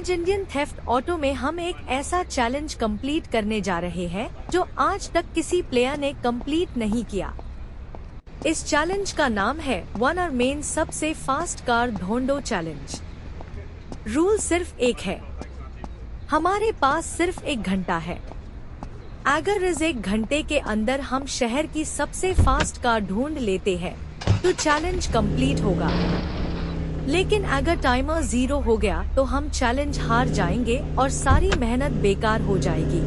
आज Indian theft auto में हम एक ऐसा चैलेंज कंप्लीट करने जा रहे हैं जो आज तक किसी प्लेयर ने कंप्लीट नहीं किया। इस चैलेंज का नाम है वन आवर मेन सबसे फास्ट कार ढूंढो चैलेंज। रूल सिर्फ एक है, हमारे पास सिर्फ 1 घंटा है। अगर इस 1 घंटे के अंदर हम शहर की सबसे फास्ट कार ढूंढ लेते हैं तो चैलेंज कंप्लीट होगा, लेकिन अगर टाइमर 0 हो गया तो हम चैलेंज हार जाएंगे और सारी मेहनत बेकार हो जाएगी।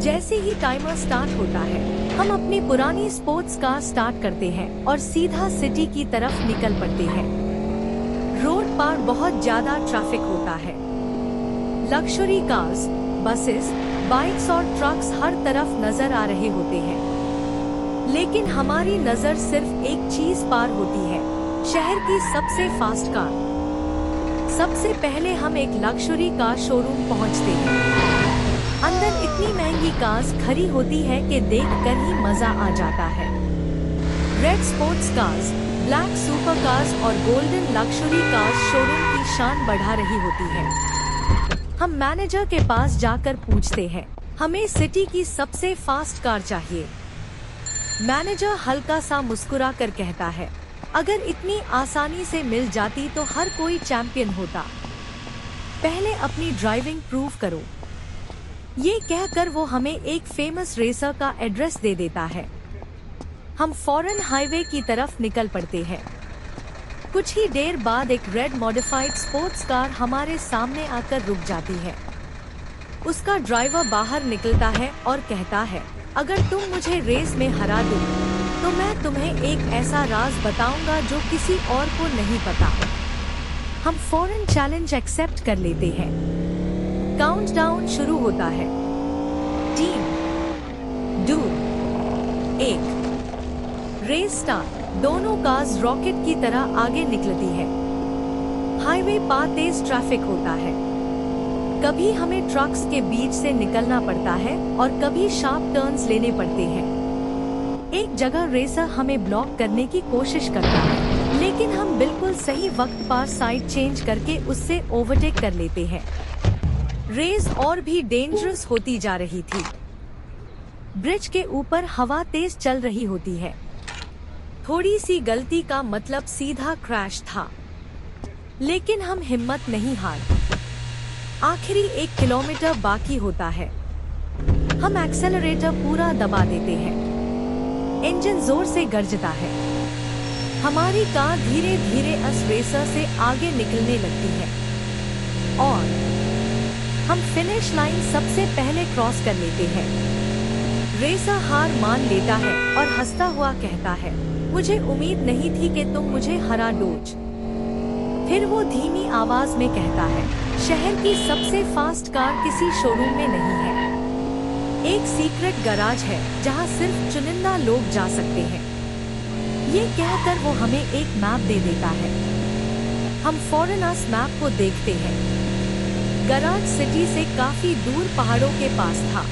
जैसे ही टाइमर स्टार्ट होता है, हम अपनी पुरानी स्पोर्ट्स कार स्टार्ट करते हैं और सीधा सिटी की तरफ निकल पड़ते हैं। रोड पर बहुत ज्यादा ट्रैफिक होता है। लग्जरी कार्स, बसेस, बाइक्स और ट्रक्स हर तरफ नजर आ रहे होते हैं, लेकिन हमारी नजर सिर्फ एक चीज पार होती है, शहर की सबसे फास्ट कार। सबसे पहले हम एक लग्जरी कार शोरूम पहुंचते हैं। अंदर इतनी महंगी कार्स खड़ी होती है कि देखकर ही मजा आ जाता है। Red sports cars, black super cars और गोल्डन लग्जरी कार्स शोरूम की शान बढ़ा रही होती है। हम मैनेजर के पास जाकर पूछते हैं, हमें सिटी की सबसे फास्ट कार चाहिए। मैनेजर हल्का सा मुस्कुरा कर कहता है, अगर इतनी आसानी से मिल जाती तो हर कोई चैंपियन होता। पहले अपनी ड्राइविंग प्रूव करो। ये कहकर वो हमें एक फेमस रेसर का एड्रेस दे देता है। हम फौरन हाईवे की तरफ निकल पड़ते हैं। कुछ ही देर बाद एक रेड मॉडिफाइड स्पोर्ट्स कार हमारे सामने आकर रुक जाती है। उसका ड्राइवर बाहर निकलता है और कहता है, अगर तुम मुझे रेस में हरा दो तो मैं तुम्हें एक ऐसा राज बताऊंगा जो किसी और को नहीं पता। हम फौरन चैलेंज एक्सेप्ट कर लेते हैं। काउंटडाउन शुरू होता है। 3, 2, 1, रेस स्टार्ट। दोनों कार्स रॉकेट की तरह आगे निकलती है। हाईवे पर तेज ट्रैफिक होता है। कभी हमें ट्रक्स के बीच से निकलना पड़ता है और कभी शार्प टर्न्स लेने पड़ते हैं। एक जगह रेसर हमें ब्लॉक करने की कोशिश करता है, लेकिन हम बिल्कुल सही वक्त पर साइड चेंज करके उससे ओवरटेक कर लेते हैं। रेस और भी डेंजरस होती जा रही थी। ब्रिज के ऊपर हवा तेज चल रही होती है। थोड़ी सी गलती का मतलब सीधा क्रैश था, लेकिन हम हिम्मत नहीं हार। आखिरी 1 किलोमीटर बाकी होता है। हम एक्सेलरेटर पूरा दबा देते हैं। इंजन जोर से गरजता है। हमारी कार धीरे धीरे उस रेसर से आगे निकलने लगती है और हम फिनिश लाइन सबसे पहले क्रॉस कर लेते हैं। रेसर हार मान लेता है और हंसता हुआ कहता है, मुझे उम्मीद नहीं थी कि तुम मुझे हरा दोगे। फिर वो धीमी आवाज में कहता है, शहर की सबसे फास्ट कार किसी शोरूम में नहीं है। एक सीक्रेट गैराज है जहां सिर्फ चुनिंदा लोग जा सकते हैं। ये कहकर वो हमें एक मैप दे देता है। हम फौरन उस मैप को देखते हैं। गैराज सिटी से काफी दूर पहाड़ों के पास था,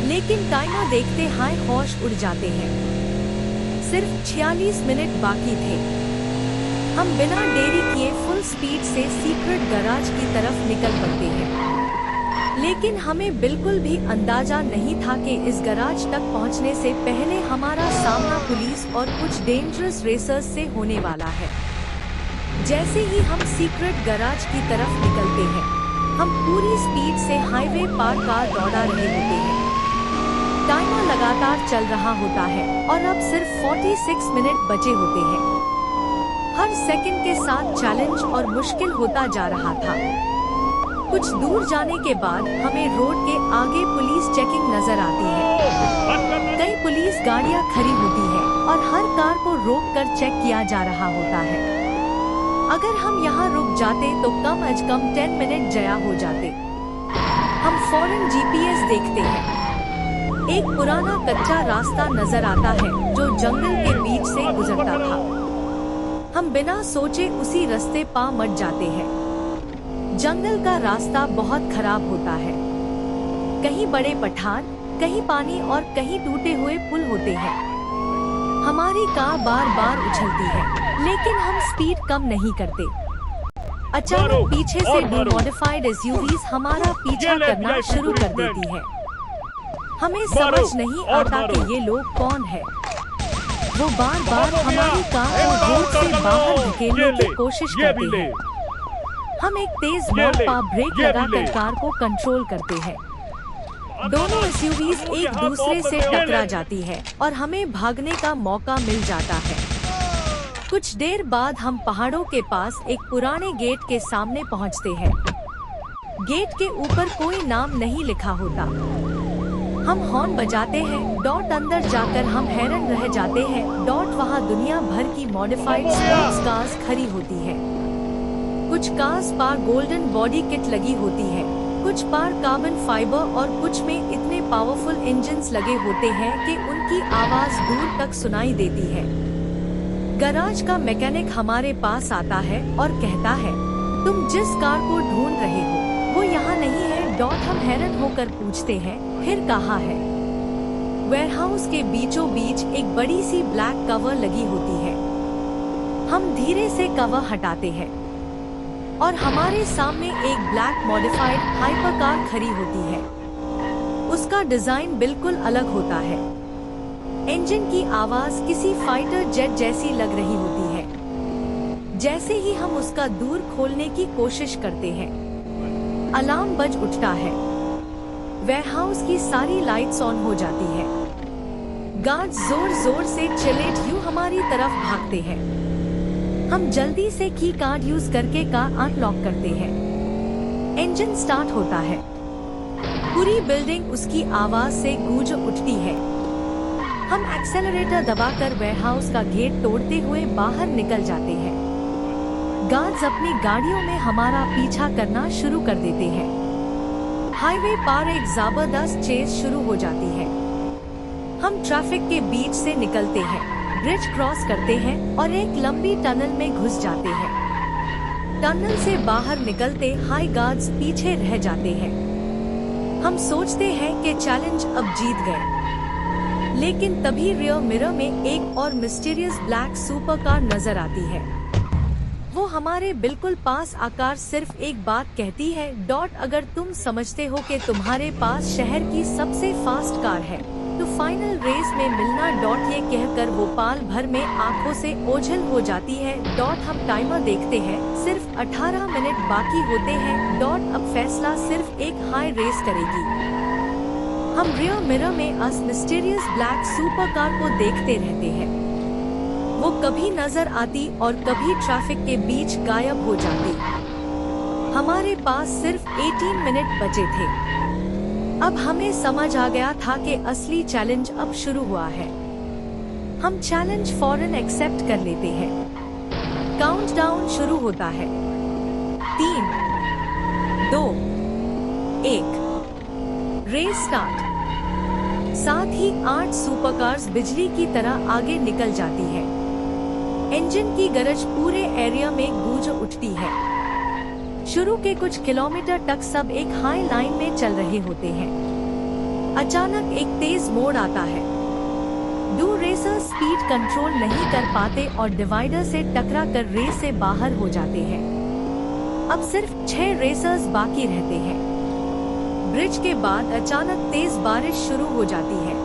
लेकिन टाइमर देखते हाय होश उड़ जाते हैं। सिर्फ 46 मिनट बाकी थे। हम बिना देरी किए फुल स्पीड से सीक्रेट गैराज की तरफ निकल पड़ते हैं, लेकिन हमें बिल्कुल भी अंदाजा नहीं था कि इस गैराज तक पहुंचने से पहले हमारा सामना पुलिस और कुछ डेंजरस रेसर्स से होने वाला है। जैसे ही हम सीक्रेट गैराज की तरफ निकलते हैं, हम पूरी स्पीड से हाईवे पर कार दौड़ा रहे होते हैं। टाइमर लगातार चल रहा होता है और अब सिर्फ 46 मिनट बचे होते हैं। हर सेकंड के साथ चैलेंज और मुश्किल होता जा रहा था। कुछ दूर जाने के बाद हमें रोड के आगे पुलिस चेकिंग नजर आती है। कई पुलिस गाड़ियां खड़ी होती है और हर कार को रोककर चेक किया जा रहा होता है। अगर हम यहाँ रुक जाते तो कम अज कम 10 मिनट जया हो जाते। हम फौरन जीपीएस देखते हैं। एक पुराना कच्चा रास्ता नजर आता है जो जंगल के बीच से गुजरता था। हम बिना सोचे उसी रास्ते पर मर जाते हैं। जंगल का रास्ता बहुत खराब होता है। कहीं बड़े पठार, कहीं पानी और कहीं टूटे हुए पुल होते हैं। हमारी कार बार बार उछलती है, लेकिन हम स्पीड कम नहीं करते। अचानक पीछे से दो मॉडिफाइड एसयूवीज हमारा पीछा करना शुरू कर देती है। हमें समझ नहीं आता कि ये लोग कौन है। वो बार बार हमारी कार को रोड से बाहर धकेलने की कोशिश करते हैं। हम एक तेज मोड़ पर ब्रेक लगाकर कार को कंट्रोल करते हैं। दोनों एसयूवीज एक दूसरे से टकरा जाती है और हमें भागने का मौका मिल जाता है। कुछ देर बाद हम पहाड़ों के पास एक पुराने गेट के सामने पहुंचते हैं। गेट के ऊपर कोई नाम नहीं लिखा होता। हम हॉर्न बजाते हैं। अंदर जाकर हम हैरान रह जाते हैं। वहाँ दुनिया भर की मॉडिफाइड स्पोर्ट्स कार्स खड़ी होती है। कुछ कार्स पर गोल्डन बॉडी किट लगी होती है, कुछ पर कार्बन फाइबर और कुछ में इतने पावरफुल इंजन्स लगे होते हैं कि उनकी आवाज दूर तक सुनाई देती है। गैराज का मैकेनिक हमारे पास आता है और कहता है, तुम जिस कार को ढूंढ रहे हो वो यहाँ नहीं है। हम हैरान होकर पूछते हैं, फिर कहाँ है? वेयरहाउस के बीचों बीच एक बड़ी सी ब्लैक कवर लगी होती है। हम धीरे से कवर हटाते हैं और हमारे सामने एक ब्लैक मॉडिफाइड हाइपर कार खड़ी होती है। उसका डिजाइन बिल्कुल अलग होता है। इंजन की आवाज किसी फाइटर जेट जैसी लग रही होती है। जैसे ही हम उसका दूर खोलने की कोशिश करते हैं, अलार्म बज उठता है। वेयरहाउस की सारी लाइट्स ऑन हो जाती है। गार्ड्स जोर जोर से चिलेट यूं हमारी तरफ भागते हैं। हम जल्दी से की कार्ड यूज करके कार अनलॉक करते हैं। इंजन स्टार्ट होता है। पूरी बिल्डिंग उसकी आवाज से गूंज उठती है। हम एक्सेलरेटर दबाकर वेयरहाउस का गेट तोड़ते हुए बाहर निकल जाते हैं। गार्ड्स अपनी गाड़ियों में हमारा पीछा करना शुरू कर देते हैं। हाईवे पर एक जबरदस्त चेस शुरू हो जाती है। हम ट्रैफिक के बीच से निकलते हैं, ब्रिज क्रॉस करते हैं और एक लंबी टनल में घुस जाते हैं। टनल से बाहर निकलते हाई गार्ड्स पीछे रह जाते हैं। हम सोचते हैं कि चैलेंज अब जीत गए, लेकिन तभी रियर मिरर में एक और मिस्टीरियस ब्लैक सुपर कार नजर आती है। वो हमारे बिल्कुल पास आकर सिर्फ एक बात कहती है, अगर तुम समझते हो कि तुम्हारे पास शहर की सबसे फास्ट कार है तो फाइनल रेस में मिलना। ये कहकर वो पाल भर में आंखों से ओझल हो जाती है। हम टाइमर देखते हैं, सिर्फ 18 मिनट बाकी होते हैं। अब फैसला सिर्फ एक हाई रेस करेगी। हम रियर मिरर में उस मिस्टीरियस ब्लैक सुपर कार को देखते रहते हैं। वो कभी नजर आती और कभी ट्रैफिक के बीच गायब हो जाती। हमारे पास सिर्फ 18 मिनट बचे थे। अब हमें समझ आ गया था कि असली चैलेंज अब शुरू हुआ है। हम चैलेंज फौरन एक्सेप्ट कर लेते हैं। काउंटडाउन शुरू होता है। 3, 2, 1 रेस स्टार्ट। साथ ही 8 सुपरकार्स बिजली की तरह आगे निकल जाती है। इंजन की गरज पूरे एरिया में गूंज उठती है। शुरू के कुछ किलोमीटर तक सब एक हाई लाइन में चल रहे होते हैं। अचानक एक तेज मोड़ आता है। 2 रेसर्स स्पीड कंट्रोल नहीं कर पाते और डिवाइडर से टकरा कर रेस से बाहर हो जाते हैं। अब सिर्फ 6 रेसर्स बाकी रहते हैं। ब्रिज के बाद अचानक तेज बारिश शुरू हो जाती है।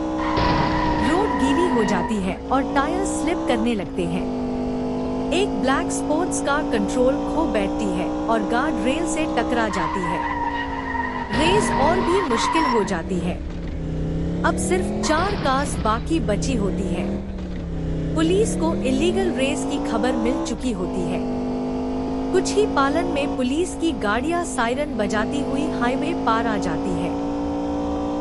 रोड गीली हो जाती है और टायर स्लिप करने लगते हैं। एक ब्लैक स्पोर्ट्स कार कंट्रोल खो बैठती है और गार्ड रेल से टकरा जाती है। रेस और भी मुश्किल हो जाती है। अब सिर्फ 4 कार्स बाकी बची होती है। पुलिस को इलीगल रेस की खबर मिल चुकी होती है। कुछ ही पालन में पुलिस की गाड़ियां सायरन बजाती हुई हाईवे पार आ जाती है।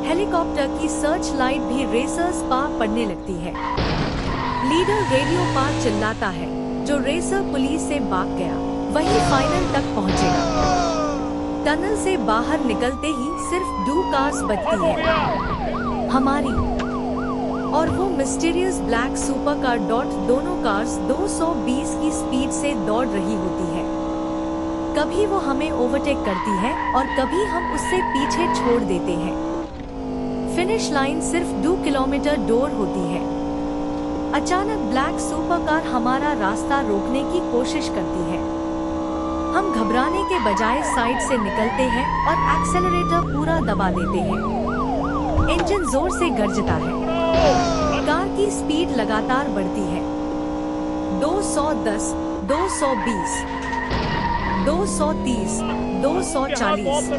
हेलीकॉप्टर की सर्च लाइट भी रेसर्स पार पड़ने लगती है। लीडर रेडियो पार चिल्लाता है, जो रेसर पुलिस से भाग गया वही फाइनल तक पहुंचेगा। टनल से बाहर निकलते ही सिर्फ 2 कार्स बचती है, हमारी और वो मिस्टीरियस ब्लैक सुपर कार। दोनों कार्स 220 की स्पीड से दौड़ रही होती है। कभी वो हमें ओवरटेक करती है और कभी हम उससे पीछे छोड़ देते हैं। फिनिश लाइन सिर्फ 2 किलोमीटर दूर होती है। अचानक ब्लैक सुपर कार हमारा रास्ता रोकने की कोशिश करती है। हम घबराने के बजाय साइड से निकलते हैं और एक्सेलरेटर पूरा दबा देते हैं। इंजन जोर से गरजता है। कार की स्पीड लगातार बढ़ती है। 210, 220, 230, 240।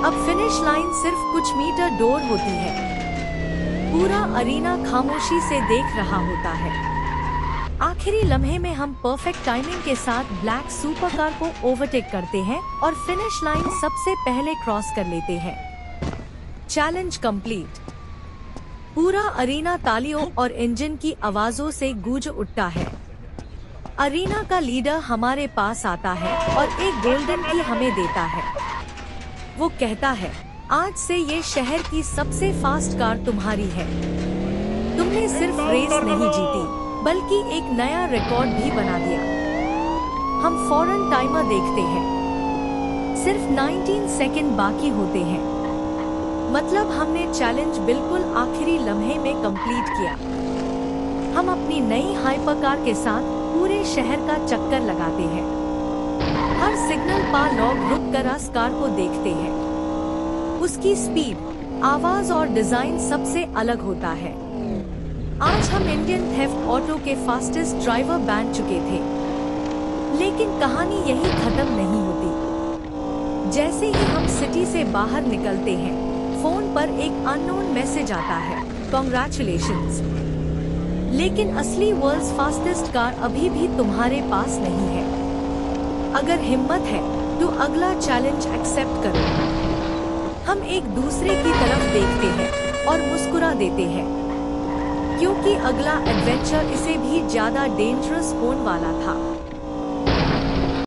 अब फिनिश लाइन सिर्फ कुछ मीटर दूर होती है। पूरा अरीना खामोशी से देख रहा होता है। आखिरी लम्हे में हम परफेक्ट टाइमिंग के साथ ब्लैक सुपर कार को ओवरटेक करते हैं और फिनिश लाइन सबसे पहले क्रॉस कर लेते हैं। Challenge complete. पूरा अरीना तालियों और इंजन की आवाजों से गूंज उठता है। अरीना का लीडर हमारे पास आता है और एक गोल्डन की हमें देता है। वो कहता है, आज से ये शहर की सबसे फास्ट कार तुम्हारी है। तुमने सिर्फ रेस नहीं जीती, बल्कि एक नया रिकॉर्ड भी बना दिया। हम फौरन टाइमर देखते हैं। सिर्फ 19 सेकंड बाकी होते हैं। मतलब हमने चैलेंज बिल्कुल आखिरी लम्हे में कंप्लीट किया। हम अपनी नई हाइपरकार के साथ पूरे शहर का चक्कर लगाते हैं। हर सिग्नल पर लोग रुककर उस कार को देखते हैं। उसकी स्पीड, आवाज और डिजाइन सबसे अलग होता है। आज हम इंडियन थेफ्ट ऑटो के फास्टेस्ट ड्राइवर बन चुके थे। लेकिन कहानी यही खत्म नहीं होती। जैसे ही हम सिटी से बाहर निकलते हैं, फोन पर एक अननोन मैसेज आता है, कांग्रेचुलेशंस। लेकिन असली वर्ल्ड्स फास्टेस्ट कार अभी भी तुम्हारे पास नहीं है। अगर हिम्मत है तो अगला चैलेंज एक्सेप्ट करो। हम एक दूसरे की तरफ देखते हैं और मुस्कुरा देते हैं, क्योंकि अगला एडवेंचर इसे भी ज्यादा डेंजरस होने वाला था।